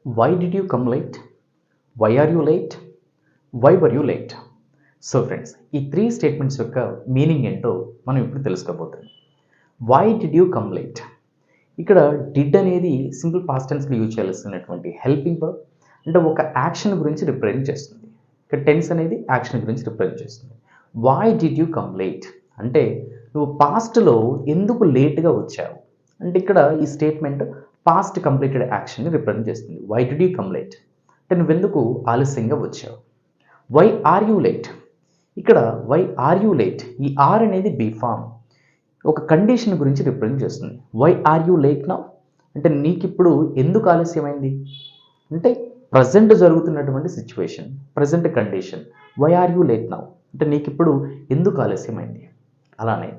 Why did you come late? Why are you late? Why were you late? So friends, ఈ three statements యొక్క meaning ఏంటో మనం ఇప్పుడు తెలుసుకోబోతున్నాం. Why did you come late? ఇక్కడ did అనేది సింపుల్ పాస్ట్ టెన్స్లో యూజ్ చేయాల్సినటువంటి హెల్పింగ్ వర్బ్, అంటే ఒక యాక్షన్ గురించి రిప్రజెంట్ చేస్తుంది. ఇక్కడ టెన్స్ అనేది యాక్షన్ గురించి రిప్రజెంట్ చేస్తుంది. Why did you come late అంటే నువ్వు పాస్ట్లో ఎందుకు లేట్గా వచ్చావు అంటే ఇక్కడ ఈ స్టేట్మెంట్ పాస్ట్ కంప్లీటెడ్ యాక్షన్ని రిప్రజెంట్ చేస్తుంది. Why did you come late అంటే నువ్వెందుకు ఆలస్యంగా వచ్చావు. వై ఆర్ యూ లేట్, ఇక్కడ వై ఆర్ యూ లేట్, ఈ ఆర్ అనేది బీ ఫామ్ ఒక కండిషన్ గురించి రిప్రజెంట్ చేస్తుంది. Why are you late now అంటే నీకు ఇప్పుడు ఎందుకు ఆలస్యమైంది అంటే ప్రజెంట్ జరుగుతున్నటువంటి situation, present condition. Why are you late now అంటే నీకు ఇప్పుడు ఎందుకు ఆలస్యమైంది. అలానే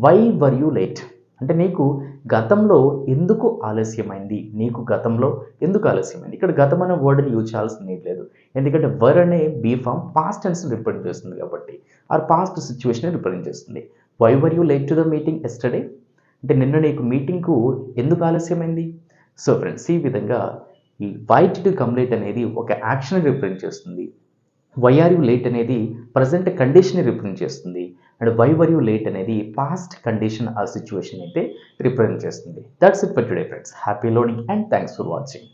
వై వర్ యూ లేట్ అంటే నీకు గతంలో ఎందుకు ఆలస్యమైంది, నీకు గతంలో ఎందుకు ఆలస్యమైంది. ఇక్కడ గతం అనే వర్డ్ని యూజ్ చేయాల్సిన నీడ్ లేదు, ఎందుకంటే వర్ అనే బీ ఫామ్ పాస్ట్ టెన్స్ని రిప్రజెంట్ చేస్తుంది కాబట్టి ఆర్ పాస్ట్ సిచ్యువేషన్ రిప్రజెంట్ చేస్తుంది. Why were you late to the meeting yesterday అంటే నిన్న నీకు మీటింగ్కు ఎందుకు ఆలస్యమైంది. సో ఫ్రెండ్స్, ఈ విధంగా ఈ why did you come late అనేది ఒక యాక్షన్ రిప్రజెంట్ చేస్తుంది. వై ఆర్ యూ లేట్ అనేది ప్రజెంట్ కండిషన్ రిప్రజెంట్ చేస్తుంది. And why were you late అనేది పాస్ట్ కండిషన్ ఆ సిచ్యువేషన్ అయితే రిప్రజెంట్ చేస్తుంది. That's it for today friends. Happy learning and thanks for watching.